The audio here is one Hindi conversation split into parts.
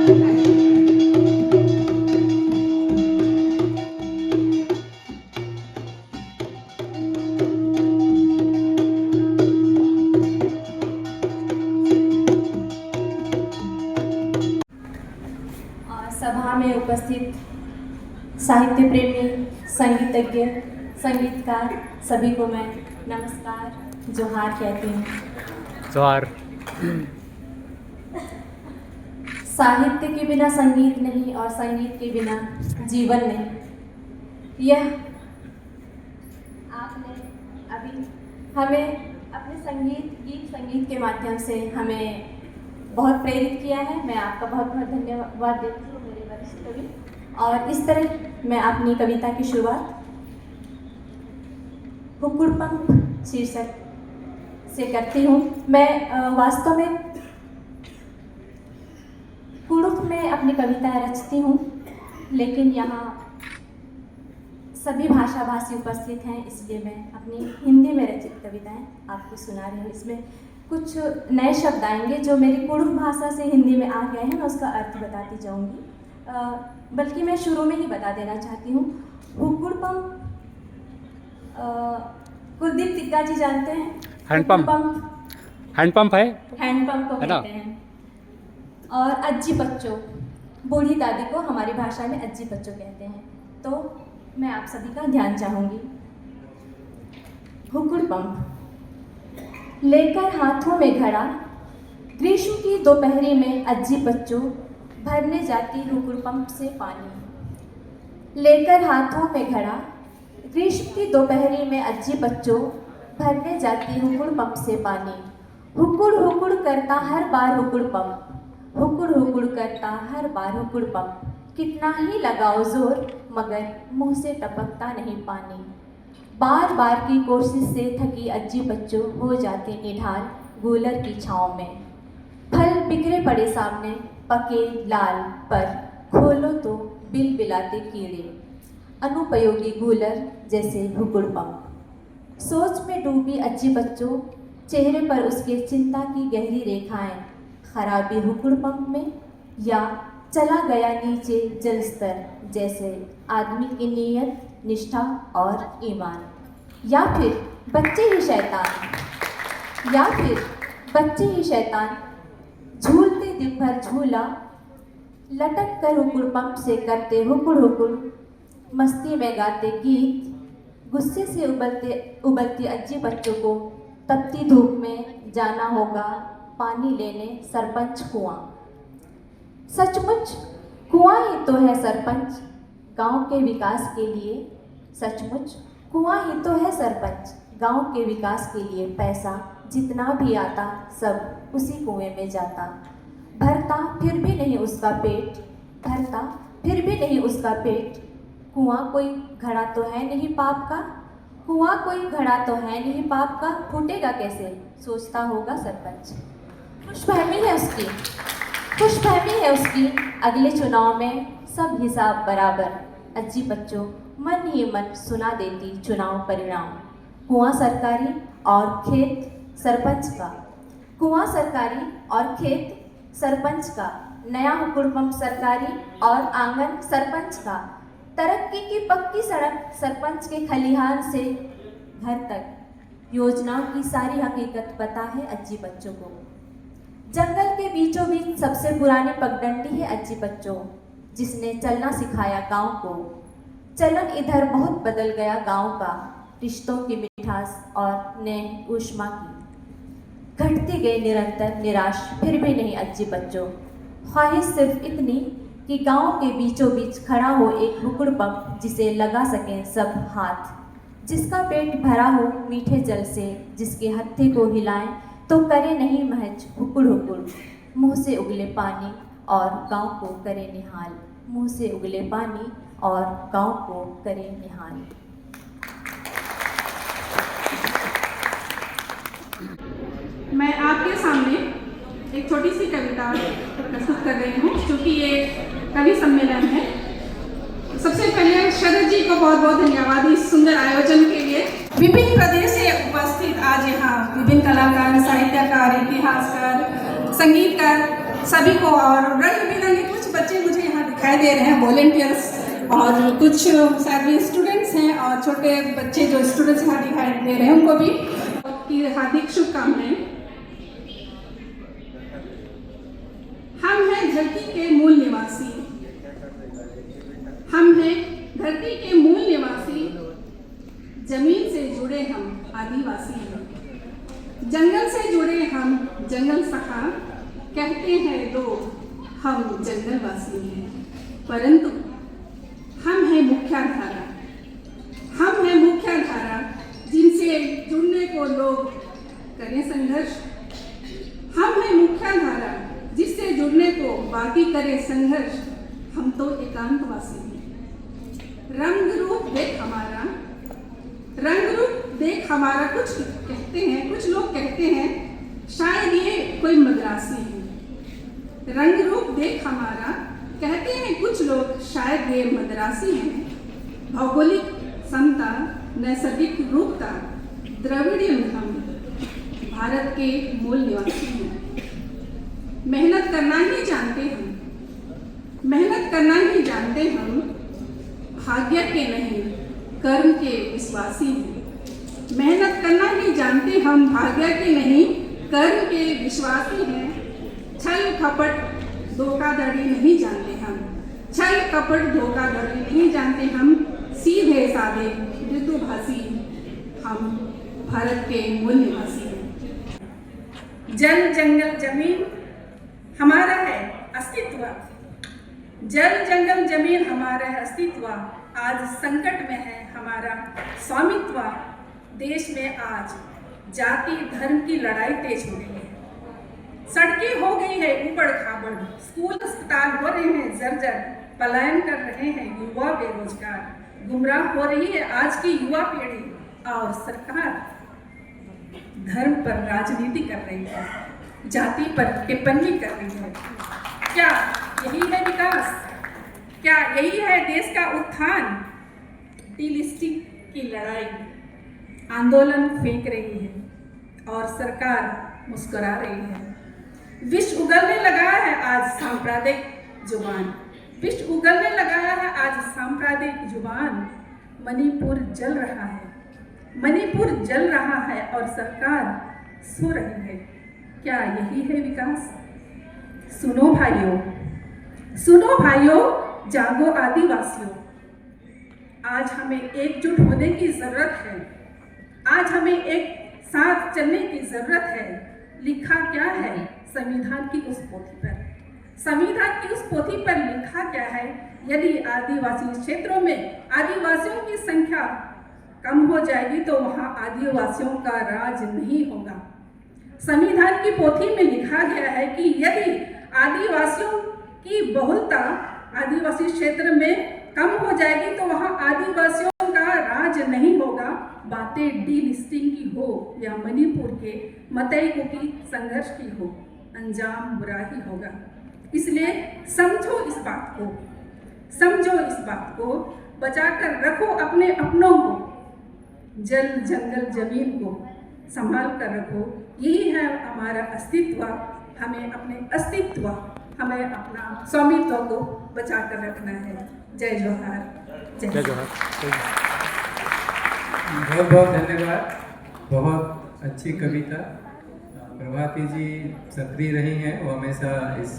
सभा में उपस्थित साहित्य प्रेमी, संगीतज्ञ, संगीतकार सभी को मैं नमस्कार, जोहार कहती हूँ। जोहार। साहित्य के बिना संगीत नहीं और संगीत के बिना जीवन नहीं। यह आपने अभी हमें अपने गीत संगीत के माध्यम से हमें बहुत प्रेरित किया है। मैं आपका बहुत बहुत धन्यवाद देती हूँ मेरे वरिष्ठ कवि। और इस तरह मैं अपनी कविता की शुरुआत हुकुड़पंख शीर्षक से करती हूँ। मैं वास्तव में कुड़ुख में अपनी कविताएं रचती हूँ, लेकिन यहाँ सभी भाषाभाषी उपस्थित हैं, इसलिए मैं अपनी हिंदी में रचित कविताएं आपको सुना रही हूँ। इसमें कुछ नए शब्द आएंगे जो मेरी कुड़ुख भाषा से हिंदी में आ गए हैं, मैं उसका अर्थ बताती जाऊंगी। बल्कि मैं शुरू में ही बता देना चाहती हूँ। हुकुड़पंख कुलदीप तिग्गा जी जानते हैं? हैंडपंप है, हैंडपंप को कहते हैं। और अज्जी बच्चों, बूढ़ी दादी को हमारी भाषा में अज्जी बच्चों कहते हैं। तो मैं आप सभी का ध्यान चाहूँगी। हुकुड़पंख लेकर हाथों में घड़ा, ग्रीष्म की दोपहरी में अज्जी बच्चों भरने जाती हुकुड़पंख से पानी। लेकर हाथों में घड़ा, ग्रीष्म की दोपहरी में अज्जी बच्चों भरने जाती हुकुड़पंख से पानी। हुकुड़ हुकुड़ करता हर बार हुकुड़पंख, हुकुड़ हुकुड़ करता हर बार हुकुड़पंख। कितना ही लगाओ जोर मगर मुंह से टपकता नहीं पानी। बार बार की कोशिश से थकी अज्जी बच्चों हो जाते निढाल गूलर की छाँव में। फल बिखरे पड़े सामने पके लाल, पर खोलो तो बिल बिलाते कीड़े। अनुपयोगी गूलर जैसे हुकुड़पंख। सोच में डूबी अज्जी बच्चों, चेहरे पर उसके चिंता की गहरी रेखाएं। खराबी हुकुड़पंख में या चला गया नीचे जल स्तर, जैसे आदमी की नीयत, निष्ठा और ईमान। या फिर बच्चे ही शैतान झूलते दिन भर झूला, लटक कर हुकुड़पंख से करते हुकुड़ हुकुड़, मस्ती में गाते गीत। गुस्से से उबलती अज्जी बच्चों को तपती धूप में जाना होगा पानी लेने सरपंच कुआं। सचमुच कुआं ही तो है सरपंच गांव के विकास के लिए। सचमुच कुआं ही तो है सरपंच गांव के विकास के लिए। पैसा जितना भी आता सब उसी कुएं में जाता। भरता फिर भी नहीं उसका पेट, भरता फिर भी नहीं उसका पेट। कुआं कोई घड़ा तो है नहीं पाप का, कुआं कोई घड़ा तो है नहीं पाप का। फूटेगा कैसे सोचता होगा सरपंच। खुशफहमी है उसकी अगले चुनाव में सब हिसाब बराबर। अज्जी बच्चों मन ही मन सुना देती चुनाव परिणाम। कुआं सरकारी और खेत सरपंच का, कुआं सरकारी और खेत सरपंच का। नया हुकुड़पंख सरकारी और आंगन सरपंच का। तरक्की की पक्की सड़क सरपंच के खलिहान से घर तक। योजनाओं की सारी हकीकत पता है अज्जी बच्चों को। जंगल के बीचों बीच सबसे पुरानी पगडंडी है अज्जी बच्चों, जिसने चलना सिखाया गांव को। चलन इधर बहुत बदल गया गांव का, रिश्तों की मिठास और नेह ऊष्मा की। घटती गई निरंतर निराश फिर भी नहीं अज्जी बच्चों। ख्वाहिश सिर्फ इतनी कि गांव के बीचों बीच खड़ा हो एक हुकुड़पंख, जिसे लगा सकें सब हाथ। जिसका पेट भरा हो मीठे जल से, जिसके हत्थे को हिलाएं तो करे नहीं महज हुकुड़ हुकुड़। मुँह से उगले पानी और गांव को करे निहाल। मुँह से उगले पानी और गांव को करे निहाल। मैं आपके सामने एक छोटी सी कविता प्रस्तुत कर रही हूँ, क्योंकि ये कवि सम्मेलन है। सबसे पहले शरद जी को बहुत बहुत धन्यवाद इस सुंदर आयोजन के लिए। विभिन्न प्रदेश से उपस्थित आज यहाँ विभिन्न कलाकार, साहित्यकार, इतिहासकार, संगीतकार सभी को और रंग बिरंगे कुछ बच्चे मुझे यहाँ दिखाई दे रहे हैं वॉलेंटियर्स, और कुछ शायद स्टूडेंट्स हैं, और छोटे बच्चे जो स्टूडेंट्स यहाँ दिखाई दे रहे हैं उनको भी की हार्दिक शुभकामनाएं। हम हैं धरती के मूल निवासी, हम हैं धरती के मूल निवासी, जमीन से जुड़े हम आदिवासी हैं, जंगल से जुड़े हम जंगल सखा, कहते हैं लोग हम जंगलवासी हैं, परंतु हम हैं मुख्यधारा, हम हैं मुख्यधारा, जिनसे जुड़ने को लोग करें संघर्ष। हम हैं मुख्यधारा, जिससे जुड़ने को बाकी करे संघर्ष, हम तो एकांतवासी हैं। रंग रूप देख हमारा, रंग रूप देख हमारा, कुछ कहते हैं, कुछ लोग कहते हैं शायद ये कोई मद्रासी है। रंग रूप देख हमारा, कहते हैं कुछ लोग शायद ये मद्रासी हैं। भौगोलिक समता, नैसर्गिक रूपता, द्रविड़ियन हम भारत के मूल निवासी हैं। मेहनत करना ही जानते हम, मेहनत करना ही जानते हम, भाग्य के नहीं कर्म के विश्वासी हैं। मेहनत करना ही जानते हम, भाग्य के नहीं कर्म के विश्वासी हैं। छल कपट धोखाधड़ी नहीं जानते हम, छल कपट धोखाधड़ी नहीं जानते हम, सीधे साधे मृदुभाषी हम भारत के मूल निवासी हैं। जल जंगल जमीन हमारा है अस्तित्व, जल जंगल जमीन हमारा है अस्तित्व, आज संकट में है हमारा स्वामित्व। देश में आज जाति धर्म की लड़ाई तेज हो गई है, सड़कें हो गई है ऊबड़ खाबड़, स्कूल अस्पताल हो रहे हैं जर्जर, पलायन कर रहे हैं युवा बेरोजगार, गुमराह हो रही है आज की युवा पीढ़ी, और सरकार धर्म पर राजनीति कर रही है, जाति पर टिप्पणी कर रही है। क्या यही है विकास? क्या यही है देश का उत्थान? डीलिस्टिंग की लड़ाई आंदोलन फेंक रही है और सरकार मुस्कुरा रही है। विश्व उगलने लगा है आज सांप्रदायिक जुबान, विश्व उगलने लगा है आज सांप्रदायिक जुबान। मणिपुर जल रहा है, मणिपुर जल रहा है और सरकार सो रही है। क्या यही है विकास? सुनो भाइयों, सुनो भाइयों, जागो आदिवासियों, आज हमें एकजुट होने की जरूरत है, आज हमें एक साथ चलने की जरूरत है। लिखा क्या है संविधान की उस पोथी पर? संविधान की उस पोथी पर लिखा क्या है? यदि आदिवासी क्षेत्रों में आदिवासियों की संख्या कम हो जाएगी तो वहाँ आदिवासियों का राज नहीं होगा। संविधान की पोथी में लिखा गया है कि यदि आदिवासियों की बहुलता आदिवासी क्षेत्र में कम हो जाएगी तो वहाँ आदिवासियों का राज नहीं होगा। बातें डीलिस्टिंग की हो या मणिपुर के मतैको की संघर्ष की हो, अंजाम बुरा ही होगा। इसलिए समझो इस बात को, समझो इस बात को, बचाकर रखो अपने अपनों को, जल जंगल जमीन को संभाल कर रखो। यही है हमारा अस्तित्व, हमें अपने अस्तित्व, हमें अपना स्वामित्व को बचा कर रखना है। जय जोहार, जय जोहार। बहुत बहुत धन्यवाद, बहुत अच्छी कविता। प्रभाती जी सक्रिय रही हैं और हमेशा इस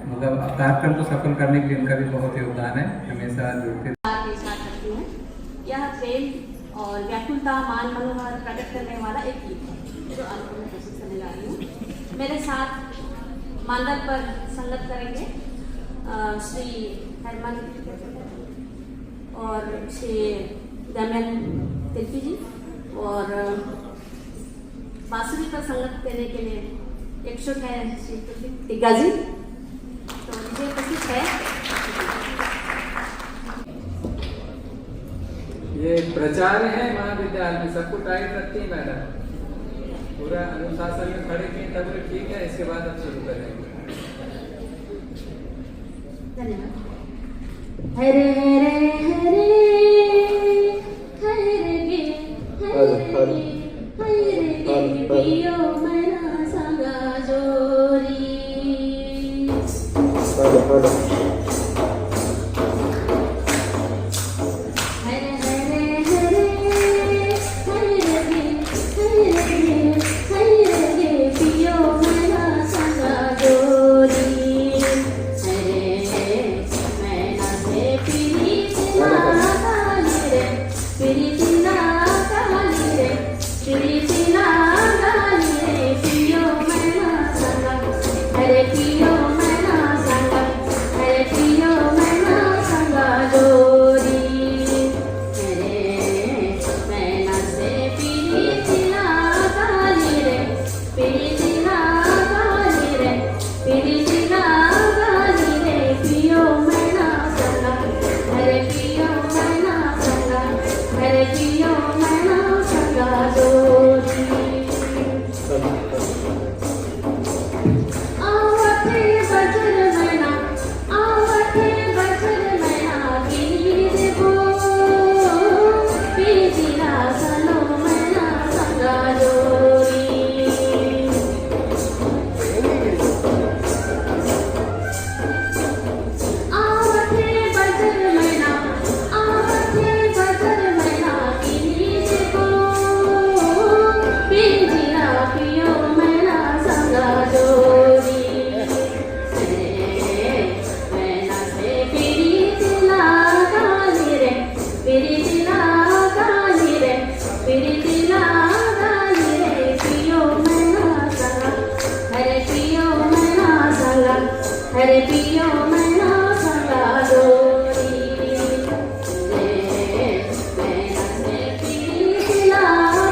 मतलब कार्यक्रम को सफल करने के लिए उनका भी बहुत योगदान है, हमेशा जुड़ते। यह प्रेम और व्याकुलता मान मनोहर प्रकट करने वाला एक गीत है जो अंत में प्रस्तुत करने जा रही हूँ। मेरे साथ मांडल पर संगत करेंगे श्री हरमन और श्री दमन तिर्की जी, और बांसुरी पर संगत देने के लिए इच्छुक है श्री टिग्गा जी। तो मुझे उपस्थित है। ये प्राचार्य है महाविद्यालय में, सबको टाइट रखती है मैडम, पूरा अनुशासन में खड़े किए तब तो ठीक है, इसके बाद अब शुरू करेंगे। धन्यवाद। हरे हरे हरे हरे गे हरे हरे पियो मना संगा जोरी हरे हरे हरे हरे हरे पियो मैना संगा जोरी हरे मैना से प्रीतिना गाली रे प्रीतिना गाली रे प्रीतिना गाली रे पियो मैना संगा हरे पियो मैना संगा हरे पियो मैना संगा जोरी हरे मैना से प्रीतिना गाली रे प्रीतिना गाली रे प्रीतिना गाली रे पियो मैना संगा हरे पियो मैना संगा हरे पियो मैना संगा जोरी आवते बजर मैना आवते बजर मैना गिनी देबो पीजिरा सलो मैना संगा जोरी आवते बजर मैना गिनी देबो पीजिरा पियो मैना संगा जोरी मैना से प्रीतिना गाली रे प्रीतिना गाली रे प्रीतिना गाली रे पियो मैना संगा हरे पियो मैना संगा हरे पियो मैना संगा जोरी मैना से प्रीतिना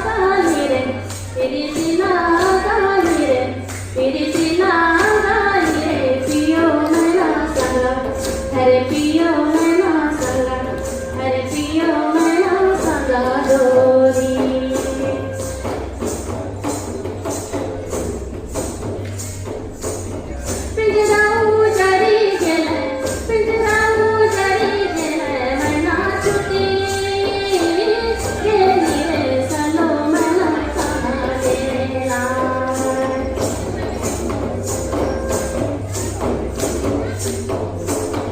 गाली रे प्रीतिना गाली रे प्रीतिना गाली रे पियो मैना संगा हरे पियो मैना संगा हरे पियो मैना संगा जोरी पिंजराऊ जरी गेले पिंजराऊ जरी गेले मैना छुटी गेली रे सलो मैना कहाँ गेला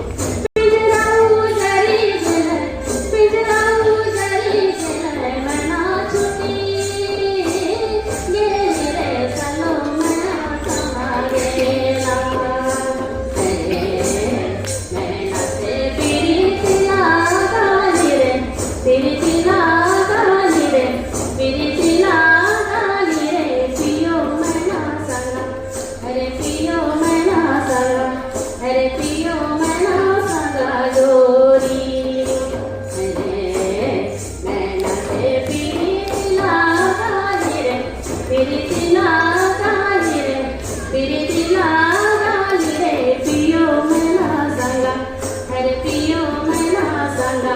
पिंजराऊ जरी गेले पिंजराऊ जरी गेले मैना छुटी गेली रे सलो मैना कहाँ गेला मैना से प्रीतिना गाली रे प्रीतिना गाली रे प्रीतिना गाली रे पियो मैना संगा हरे पियो मैना संगा हरे पियो मैना संगा जोरी मैना से प्रीतिना गाली रे प्रीतिना गाली रे प्रीतिना गाली रे पियो मैना संगा हरे पियो मैना संगा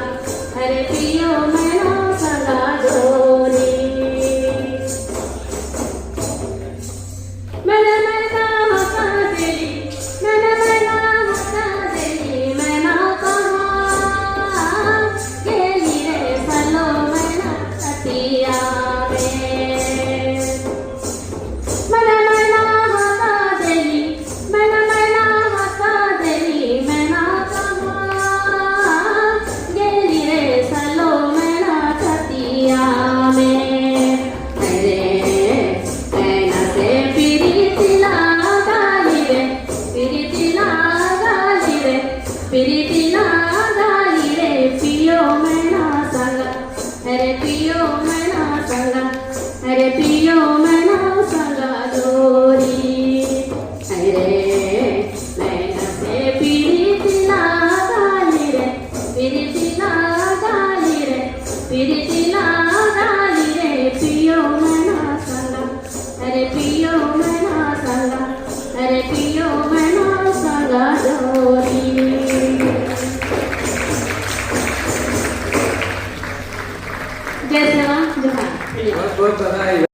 हरे पियो मैना संगा जोरी मैना मैना हका देली मैना मैना हका देली मैना कहाँ गेली रे सलो मैना तटिया में मैना मैना हका देली मैना मैना हका देली मैना कहाँ गेली रे सलो मैना तटिया में हरे मैना से प्रीतिना गाली रे प्रीतिना गाली रे प्रीतिना गाली रे पियो मैना संगा हरे पियो मैना संगा हरे पियो मैना संगा जोरी हरे मैना से प्रीतिना गाली रे प्रीतिना गाली रे प्रीतिना गाली रे पियो मैना संगा हरे पियो मैना संगा हरे पियो मैना संगा जोरी जय सेवा जोहार बहुत बहुत बधाई।